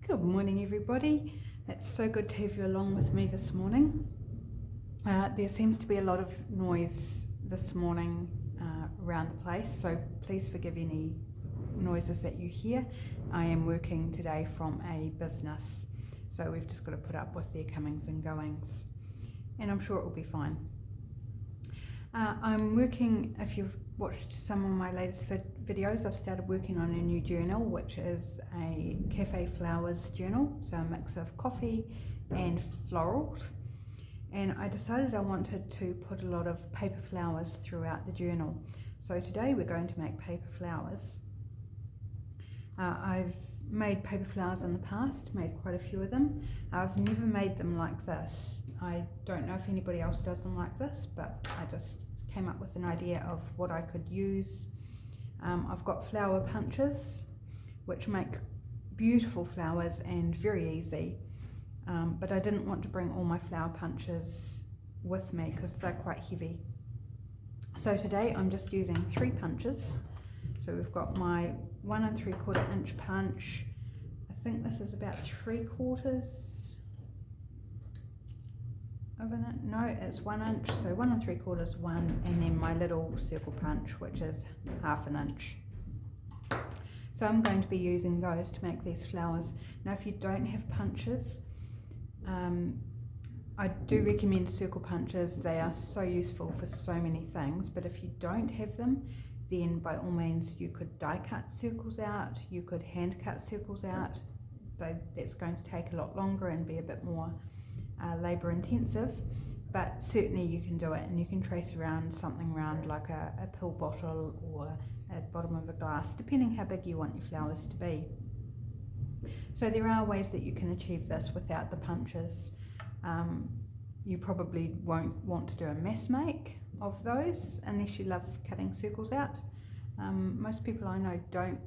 Good morning, everybody. It's so good to have you along with me this morning. There seems to be a lot of noise this morning around the place, so please forgive any noises that you hear. I am working today from a business, so we've just got to put up with their comings and goings, and I'm sure it will be fine. I'm working, if you've watched some of my latest videos, I've started working on a new journal, which is a cafe flowers journal, so a mix of coffee and florals. And I decided I wanted to put a lot of paper flowers throughout the journal. So today we're going to make paper flowers. I've made paper flowers in the past, made quite a few of them. I've never made them like this. I don't know if anybody else does them like this, but I just came up with an idea of what I could use. I've got flower punches, which make beautiful flowers and very easy, but I didn't want to bring all my flower punches with me because they're quite heavy. So today I'm just using 3 punches. So we've got my 1 3/4 inch punch. I think this is about 3/4 of an inch. No, it's 1 inch. So 1 3/4 1, and then my little circle punch, which is 1/2 inch. So I'm going to be using those to make these flowers. Now, if you don't have punches, I do recommend circle punches. They are so useful for so many things, but if you don't have them, then by all means you could die cut circles out, you could hand cut circles out. That's going to take a lot longer and be a bit more labour intensive, but certainly you can do it, and you can trace around something round like a pill bottle or at bottom of a glass, depending how big you want your flowers to be. So there are ways that you can achieve this without the punches. You probably won't want to do a mass make of those unless you love cutting circles out. Most people I know don't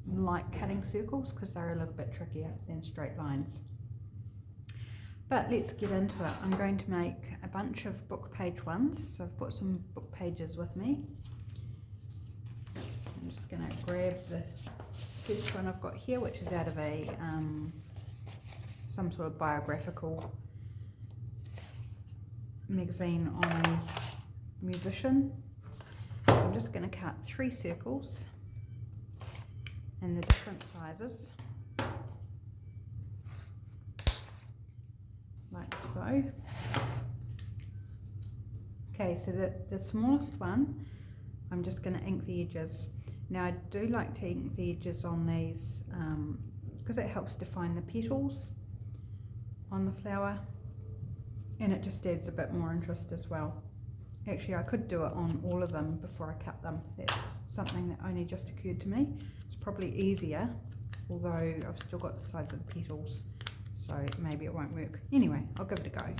like cutting circles because they're a little bit trickier than straight lines. But let's get into it. I'm going to make a bunch of book page ones, so I've put some book pages with me. I'm just going to grab the first one I've got here, which is out of a some sort of biographical magazine on a musician. So I'm just going to cut 3 circles in the different sizes, like so. Okay, so the smallest one, I'm just going to ink the edges. Now I do like to ink the edges on these because it helps define the petals on the flower, and it just adds a bit more interest as well. Actually, I could do it on all of them before I cut them. That's something that only just occurred to me. It's probably easier, although I've still got the sides of the petals, so maybe it won't work. Anyway, I'll give it a go.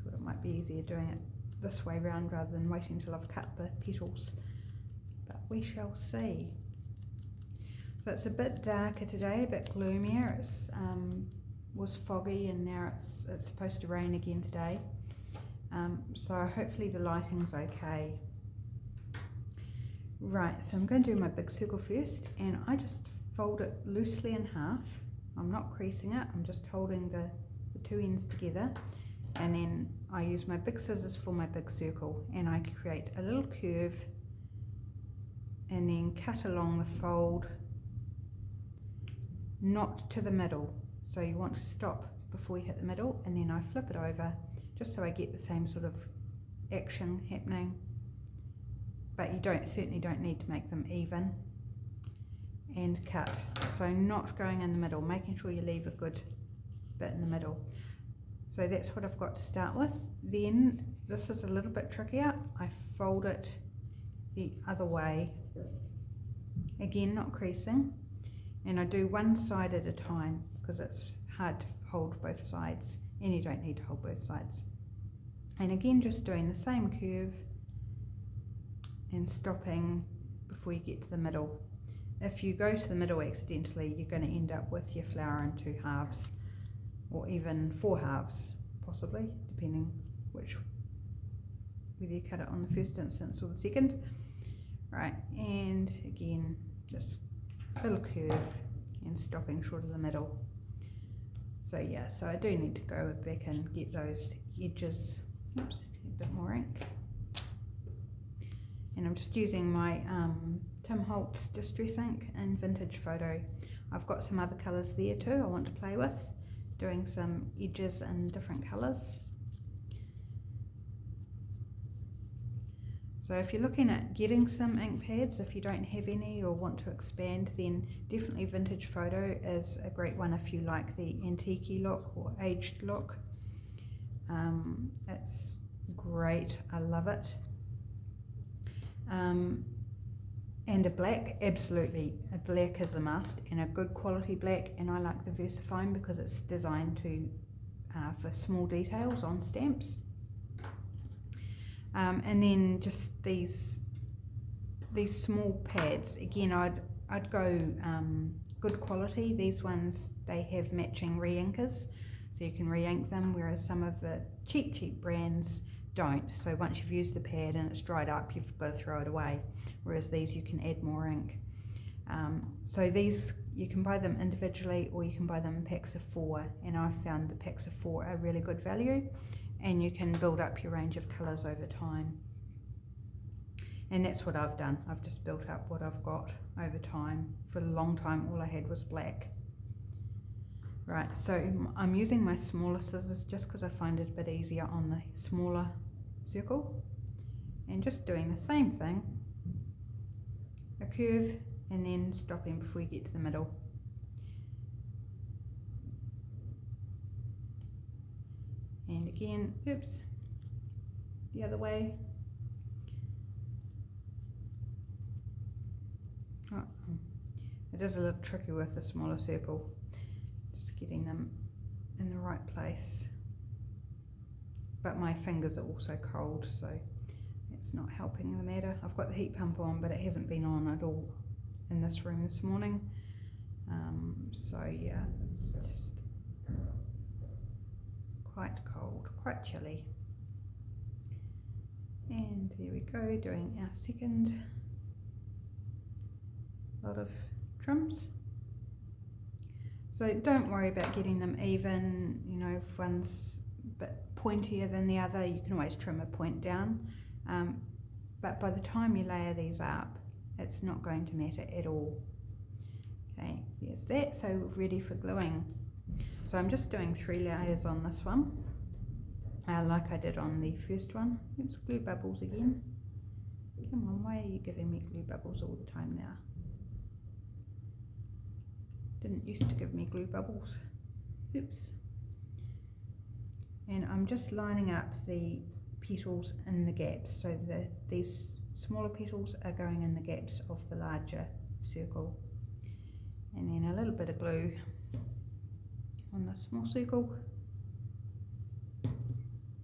Thought it might be easier doing it this way round rather than waiting till I've cut the petals, but we shall see. So it's a bit darker today, a bit gloomier. It's was foggy, and now it's supposed to rain again today. So hopefully the lighting's okay. Right, so I'm going to do my big circle first, and I just fold it loosely in half. I'm not creasing it, I'm just holding the 2 ends together, and then I use my big scissors for my big circle, and I create a little curve and then cut along the fold, not to the middle. So you want to stop before you hit the middle, and then I flip it over just so I get the same sort of action happening. But you certainly don't need to make them even. And cut. So not going in the middle, making sure you leave a good bit in the middle. So that's what I've got to start with. Then this is a little bit trickier. I fold it the other way. Again, not creasing. And I do one side at a time because it's hard to hold both sides, and you don't need to hold both sides. And again, just doing the same curve and stopping before you get to the middle. If you go to the middle accidentally, you're going to end up with your flower in 2 halves, or even 4 halves, possibly, depending whether you cut it on the first instance or the second. Right, and again, just little curve and stopping short of the middle. So yeah, so I do need to go back and get those edges. Oops, a bit more ink. And I'm just using my Tim Holtz Distress ink in Vintage Photo. I've got some other colours there too I want to play with, doing some edges in different colours. So if you're looking at getting some ink pads, if you don't have any or want to expand, then definitely Vintage Photo is a great one if you like the antique look or aged look. It's great, I love it. And a black, absolutely, a black is a must, and a good quality black, and I like the VersaFine because it's designed to for small details on stamps. And then just these small pads, again I'd go good quality. These ones, they have matching re-inkers, so you can re-ink them, whereas some of the cheap brands don't. So once you've used the pad and it's dried up, you've got to throw it away, whereas these you can add more ink. So these, you can buy them individually or you can buy them in packs of 4, and I've found the packs of 4 are really good value, and you can build up your range of colours over time. And that's what I've done. I've just built up what I've got over time. For a long time all I had was black. Right, so I'm using my smaller scissors just because I find it a bit easier on the smaller circle, and just doing the same thing, a curve, and then stopping before you get to the middle. And again, oops, the other way. Oh, it is a little tricky with the smaller circle, just getting them in the right place. But my fingers are also cold, so it's not helping the matter. I've got the heat pump on, but it hasn't been on at all in this room this morning. So yeah, it's just quite cold, quite chilly. And there we go, doing our second lot of trims. So don't worry about getting them even, you know, if one's a bit pointier than the other, you can always trim a point down. But by the time you layer these up, it's not going to matter at all. Okay, there's that, so ready for gluing. So I'm just doing 3 layers on this one, like I did on the first one. Oops, glue bubbles again. Come on, why are you giving me glue bubbles all the time now? Didn't used to give me glue bubbles. Oops. And I'm just lining up the petals in the gaps, so these smaller petals are going in the gaps of the larger circle. And then a little bit of glue on the small circle,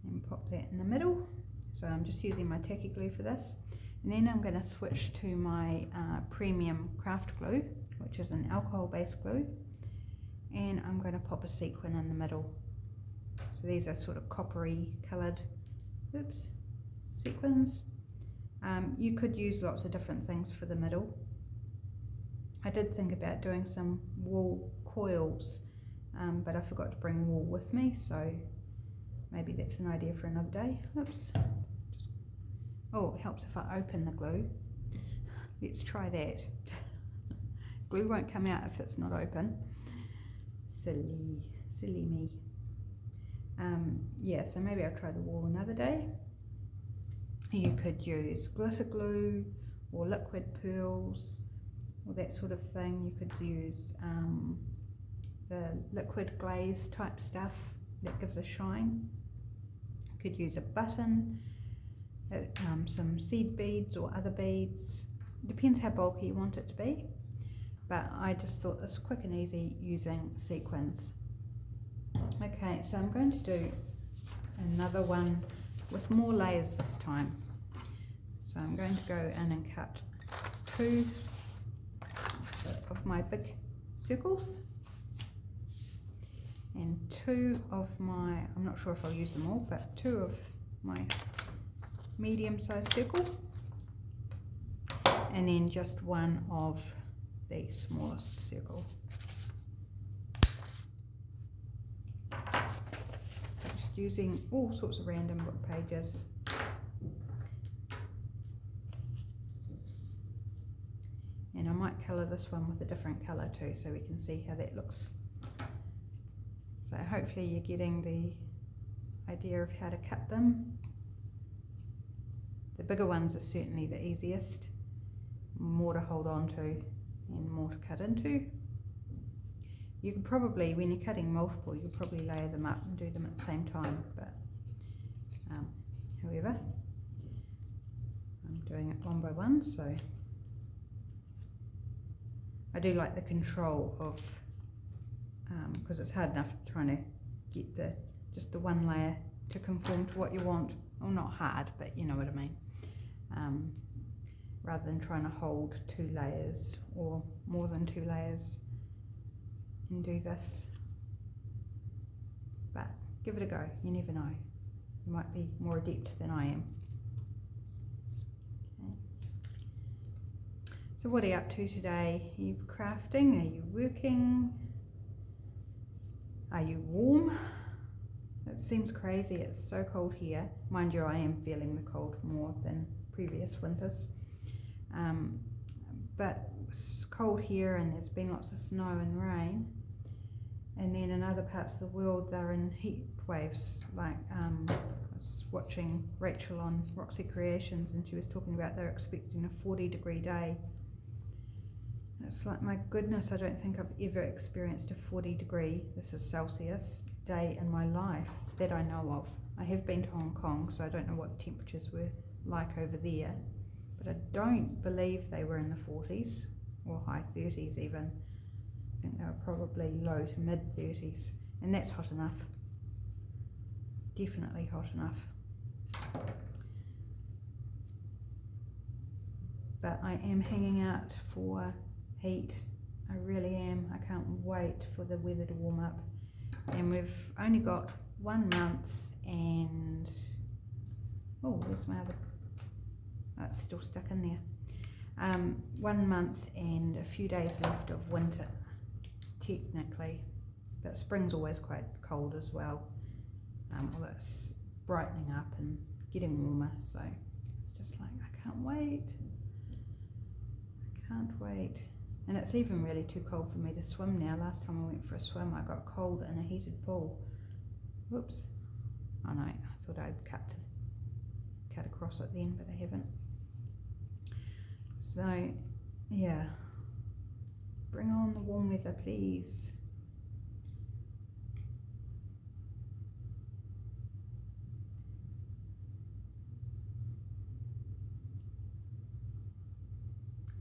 and pop that in the middle. So I'm just using my tacky glue for this, and then I'm going to switch to my premium craft glue, which is an alcohol based glue, and I'm going to pop a sequin in the middle. So these are sort of coppery coloured, oops, sequins. You could use lots of different things for the middle. I did think about doing some wool coils, but I forgot to bring wool with me, so maybe that's an idea for another day. Oops. Oh, it helps if I open the glue. Let's try that. Glue won't come out if it's not open. Silly me. Yeah, so maybe I'll try the wool another day. You could use glitter glue or liquid pearls or that sort of thing. You could use the liquid glaze type stuff that gives a shine. You could use a button, some seed beads or other beads. Depends how bulky you want it to be, but I just thought this quick and easy using sequins. Okay, so I'm going to do another one with more layers this time. So I'm going to go in and cut 2 of my big circles and 2 of my, I'm not sure if I'll use them all, but 2 of my medium sized circle, and then just 1 of the smallest circle. So just using all sorts of random book pages. And I might colour this one with a different colour too, so we can see how that looks. So hopefully you're getting the idea of how to cut them. The bigger ones are certainly the easiest, more to hold on to and more to cut into. You can probably, when you're cutting multiple, you can probably layer them up and do them at the same time, but however, I'm doing it one by one, so I do like the control of, because it's hard enough trying to get just the one layer to conform to what you want. Well, not hard, but you know what I mean. Rather than trying to hold 2 layers or more than 2 layers and do this. But give it a go, you never know. You might be more adept than I am. Okay. So what are you up to today? Are you crafting? Are you working? Are you warm? It seems crazy, it's so cold here. Mind you, I am feeling the cold more than previous winters. But it's cold here and there's been lots of snow and rain. And then in other parts of the world they're in heat waves. Like I was watching Rachel on Roxy Creations and she was talking about they're expecting a 40-degree day. It's like, my goodness, I don't think I've ever experienced a 40-degree, this is Celsius, day in my life that I know of. I have been to Hong Kong, so I don't know what the temperatures were like over there, but I don't believe they were in the 40s or high 30s even. I think they were probably low to mid 30s, and that's hot enough. Definitely hot enough. But I am hanging out for heat. I really am. I can't wait for the weather to warm up. And we've only got 1 month and oh, where's my other? Oh, it's still stuck in there. 1 month and a few days left of winter, technically. But spring's always quite cold as well. Well, it's brightening up and getting warmer, so it's just like I can't wait. I can't wait. And it's even really too cold for me to swim now. Last time I went for a swim, I got cold in a heated pool. Whoops. Oh no, I thought I'd cut across it then, but I haven't. So, yeah. Bring on the warm weather, please.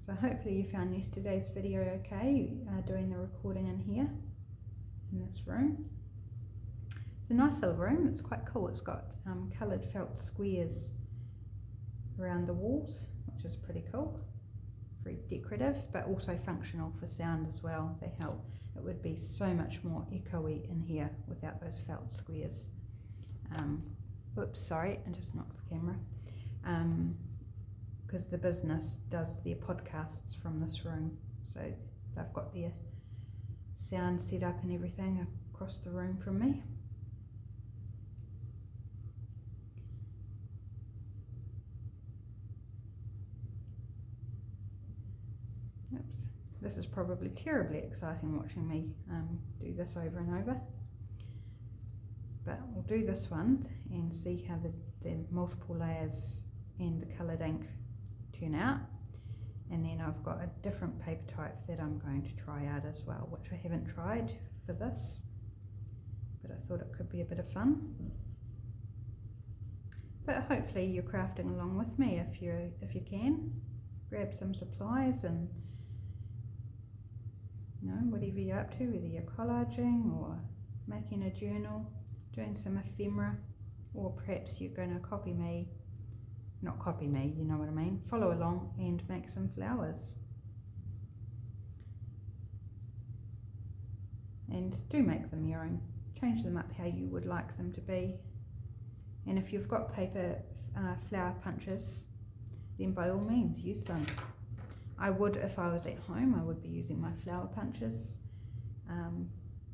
So hopefully you found yesterday's video okay, doing the recording in here, in this room. It's a nice little room, it's quite cool. It's got coloured felt squares around the walls, which is pretty cool. Very decorative, but also functional for sound as well. They help. It would be so much more echoey in here without those felt squares. Oops, sorry, I just knocked the camera. Because the business does their podcasts from this room, so they've got their sound set up and everything across the room from me. Oops, this is probably terribly exciting watching me do this over and over, but we'll do this one and see how the multiple layers and the coloured ink turn out. And then I've got a different paper type that I'm going to try out as well, which I haven't tried for this, but I thought it could be a bit of fun. But hopefully you're crafting along with me if you can. Grab some supplies and, you know, whatever you're up to, whether you're collaging or making a journal, doing some ephemera, or perhaps you're going to copy me. Not copy me, you know what I mean. Follow along and make some flowers. And do make them your own. Change them up how you would like them to be. And if you've got paper flower punches, then by all means use them. I would, if I was at home, I would be using my flower punches,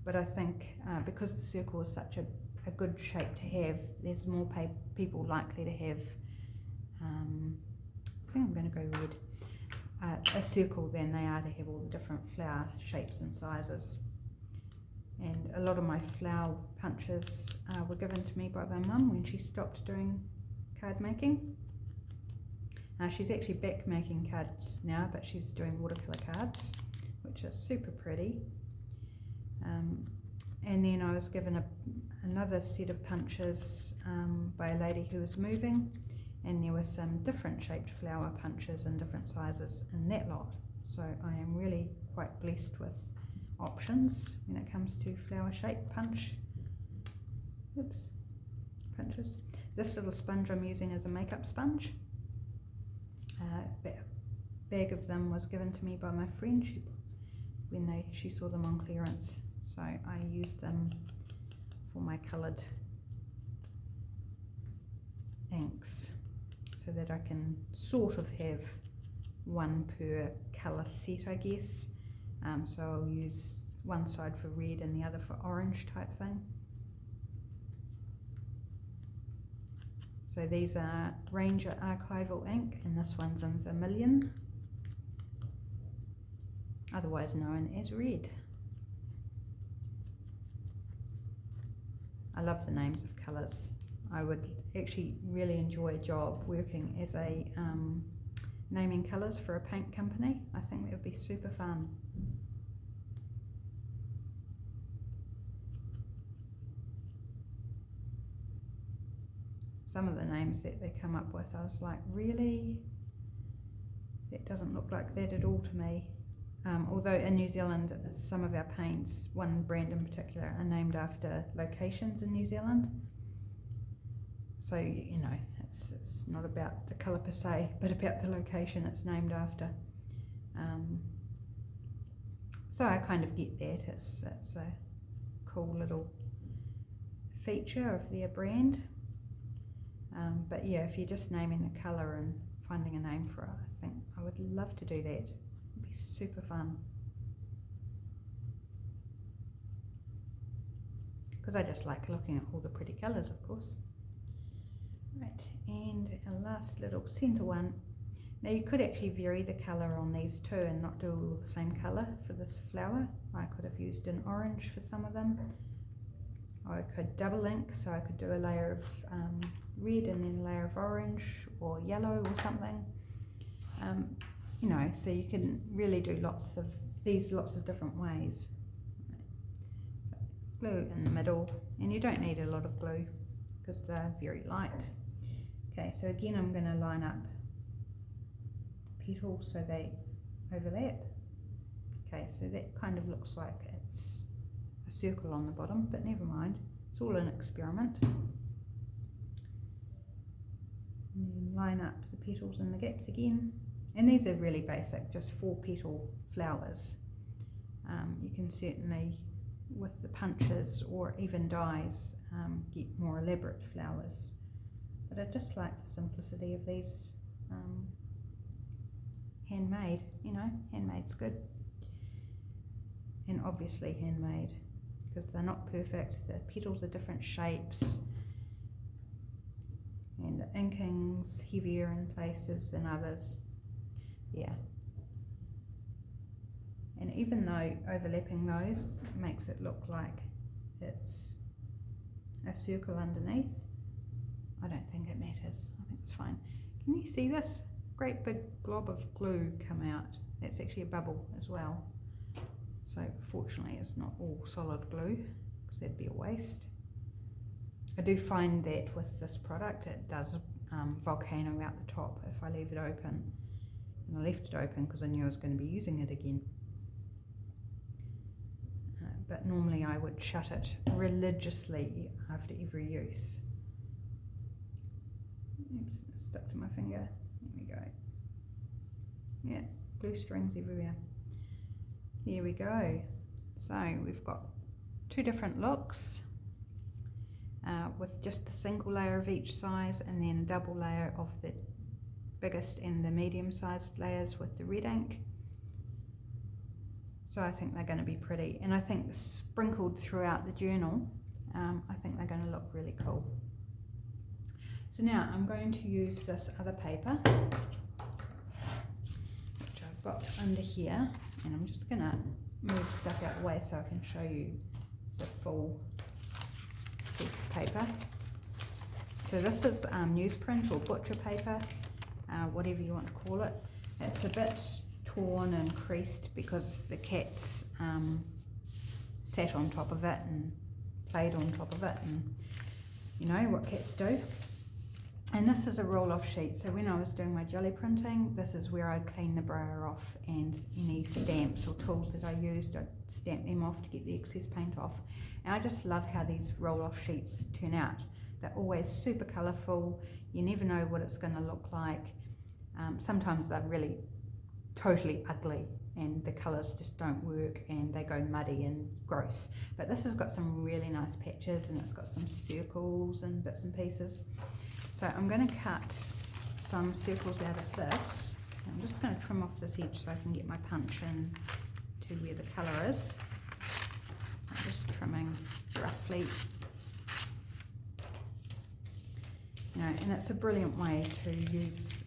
but I think because the circle is such a good shape to have, there's more people likely to have, I think I'm going to go red, a circle than they are to have all the different flower shapes and sizes. And a lot of my flower punches were given to me by my mum when she stopped doing card making. She's actually back making cards now, but she's doing watercolour cards, which are super pretty. And then I was given another set of punches by a lady who was moving, and there were some different shaped flower punches and different sizes in that lot. So I am really quite blessed with options when it comes to flower shape punches. This little sponge I'm using is a makeup sponge. A bag of them was given to me by my friend when she saw them on clearance, so I used them for my coloured inks so that I can sort of have one per colour set, I guess. So I'll use one side for red and the other for orange type thing. So these are Ranger Archival ink, and this one's in Vermilion, otherwise known as red. I love the names of colours. I would actually really enjoy a job working as a naming colours for a paint company. I think that would be super fun. Some of the names that they come up with, I was like, really? That doesn't look like that at all to me. Although in New Zealand, some of our paints, one brand in particular, are named after locations in New Zealand. So, you know, it's not about the colour per se, but about the location it's named after. So I kind of get that. It's a cool little feature of their brand. But yeah, if you're just naming a colour and finding a name for it, I think I would love to do that. It'd be super fun. Because I just like looking at all the pretty colours, of course. Right, and our last little centre one. Now you could actually vary the colour on these too and not do all the same colour for this flower. I could have used an orange for some of them. I could double ink, so I could do a layer of red and then a layer of orange or yellow or something. You know, so you can really do lots of different ways. So glue in the middle, and you don't need a lot of glue because they're very light. Okay, so again I'm going to line up the petals so they overlap. Okay, so that kind of looks like it's a circle on the bottom, but never mind, it's all an experiment. And then line up the petals in the gaps again, and these are really basic, just 4 petal flowers. You can certainly, with the punches or even dies, get more elaborate flowers, but I just like the simplicity of these handmade. You know, handmade's good, and obviously handmade, because they're not perfect. The petals are different shapes, and the inking's heavier in places than others. Yeah. And even though overlapping those makes it look like it's a circle underneath, I don't think it matters. I think it's fine. Can you see this great big glob of glue come out? That's actually a bubble as well. So fortunately it's not all solid glue, because that'd be a waste. I do find that with this product it does volcano out the top if I leave it open. And I left it open because I knew I was going to be using it again. But normally I would shut it religiously after every use. Oops, it stuck to my finger. There we go. Yeah, glue strings everywhere. There we go. So we've got 2 different looks with just a single layer of each size, and then a double layer of the biggest and the medium-sized layers with the red ink. So I think they're going to be pretty, and I think sprinkled throughout the journal, I think they're going to look really cool. So now I'm going to use this other paper, which I've got under here, and I'm just going to move stuff out of the way so I can show you the full piece of paper. So this is newsprint or butcher paper, whatever you want to call it. It's a bit torn and creased because the cats sat on top of it and played on top of it, and you know what cats do. And this is a roll-off sheet, so when I was doing my jelly printing, this is where I'd clean the brayer off, and any stamps or tools that I used, I'd stamp them off to get the excess paint off. And I just love how these roll-off sheets turn out. They're always super colourful, you never know what it's going to look like. Sometimes they're really totally ugly and the colours just don't work and they go muddy and gross. But this has got some really nice patches and it's got some circles and bits and pieces. So I'm going to cut some circles out of this. I'm just going to trim off this edge so I can get my punch in to where the colour is. So I'm just trimming roughly. You know, and it's a brilliant way to use,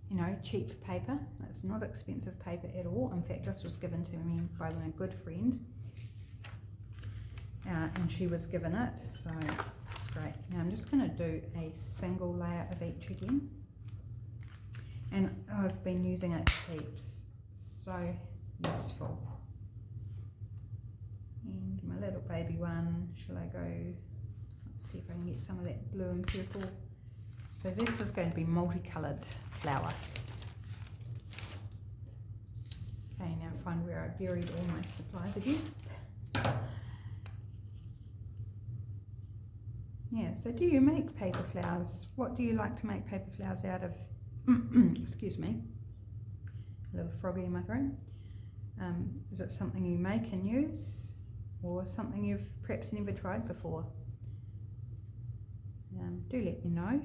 you know, cheap paper. It's not expensive paper at all. In fact, this was given to me by my good friend, and she was given it, so it's great. Now I'm just going to do a single layer of each again, and I've been using it heaps. So useful. And my little baby one, shall I go? See if I can get some of that blue and purple. So this is going to be multicoloured flower. Okay, now find where I buried all my supplies again. Yeah, so do you make paper flowers? What do you like to make paper flowers out of? Excuse me, a little froggy in my throat. Is it something you make and use, or something you've perhaps never tried before? Do let me know.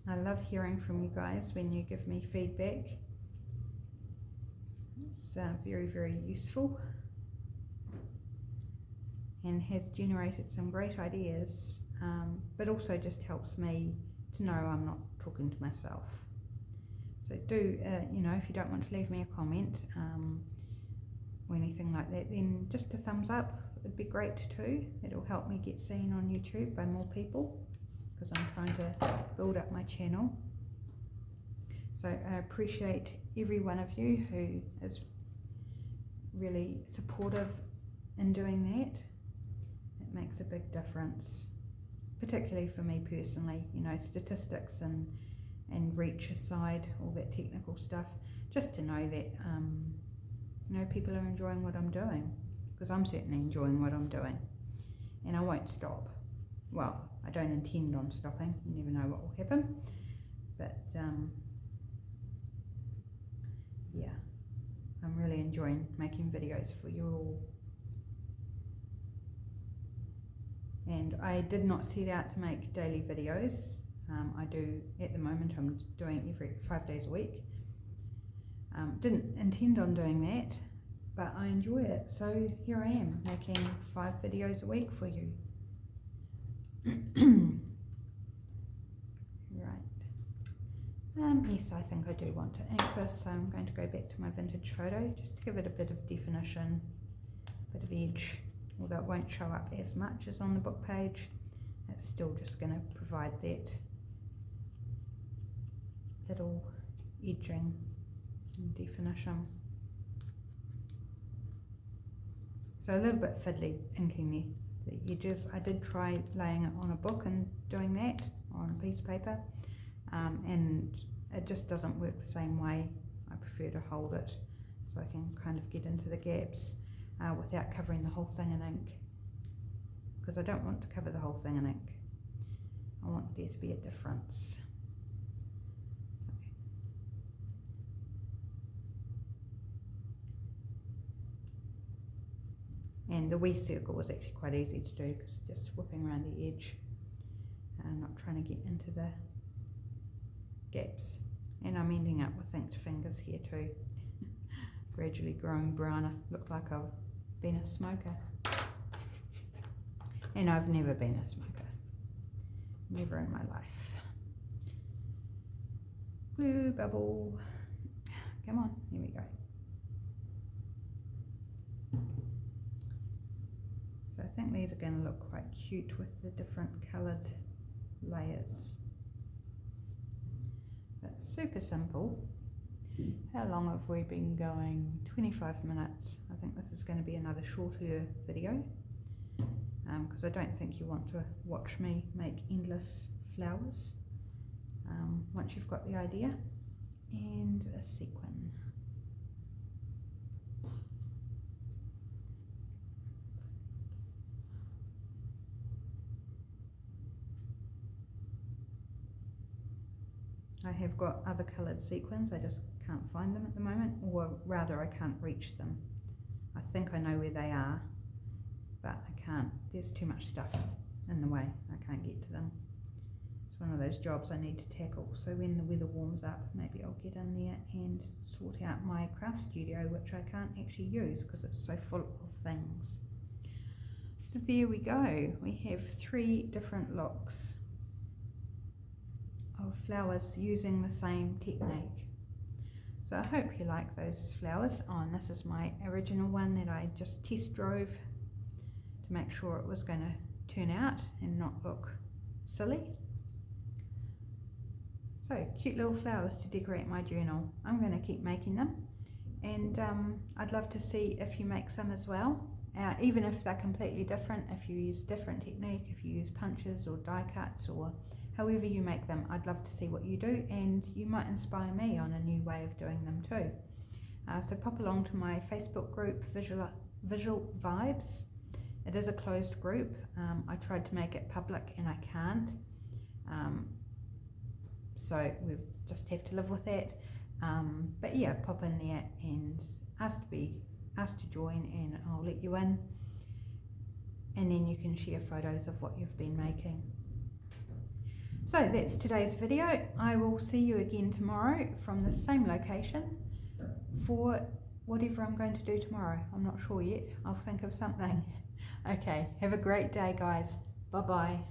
I love hearing from you guys when you give me feedback. It's very, very useful and has generated some great ideas, but also just helps me to know I'm not talking to myself. So do, you know, if you don't want to leave me a comment, or anything like that, then just a thumbs up would be great too. It'll help me get seen on YouTube by more people, because I'm trying to build up my channel. So I appreciate every one of you who is really supportive in doing that. It makes a big difference, particularly for me personally. You know, statistics and reach aside, all that technical stuff, just to know that you know, people are enjoying what I'm doing, because I'm certainly enjoying what I'm doing, and I won't stop. Well, I don't intend on stopping. You never know what will happen, but yeah, I'm really enjoying making videos for you all. And I did not set out to make daily videos. I do, at the moment, I'm doing every 5 days a week. Didn't intend on doing that, but I enjoy it, so here I am making 5 videos a week for you. Right. Yes, I think I do want to ink this, so I'm going to go back to my vintage photo just to give it a bit of definition, a bit of edge, although it won't show up as much as on the book page. It's still just going to provide that little edging and definition. So a little bit fiddly inking the edges. I did try laying it on a book and doing that on a piece of paper, and it just doesn't work the same way. I prefer to hold it so I can kind of get into the gaps without covering the whole thing in ink, because I don't want to cover the whole thing in ink. I want there to be a difference. And the wee circle was actually quite easy to do, because just whipping around the edge and not trying to get into the gaps. And I'm ending up with inked fingers here too. Gradually growing browner. Look like I've been a smoker. And I've never been a smoker. Never in my life. Blue bubble. Come on, here we go. So I think these are going to look quite cute with the different coloured layers. But super simple. How long have we been going? 25 minutes. I think this is going to be another shorter video because I don't think you want to watch me make endless flowers. Once you've got the idea, and a sequin. I have got other coloured sequins, I just can't find them at the moment, or rather I can't reach them. I think I know where they are, but I can't, there's too much stuff in the way, I can't get to them. It's one of those jobs I need to tackle, so when the weather warms up, maybe I'll get in there and sort out my craft studio, which I can't actually use because it's so full of things. So there we go, we have 3 different looks of flowers using the same technique. So I hope you like those flowers. Oh, and this is my original one that I just test drove to make sure it was going to turn out and not look silly. So cute little flowers to decorate my journal. I'm going to keep making them, and I'd love to see if you make some as well, even if they're completely different, if you use a different technique, if you use punches or die cuts or however you make them. I'd love to see what you do, and you might inspire me on a new way of doing them too. So pop along to my Facebook group, Visual Vibes. It is a closed group. I tried to make it public and I can't. So we just have to live with that. But yeah, pop in there and ask to join, and I'll let you in. And then you can share photos of what you've been making. So that's today's video. I will see you again tomorrow from the same location for whatever I'm going to do tomorrow. I'm not sure yet. I'll think of something. Okay, have a great day, guys. Bye-bye.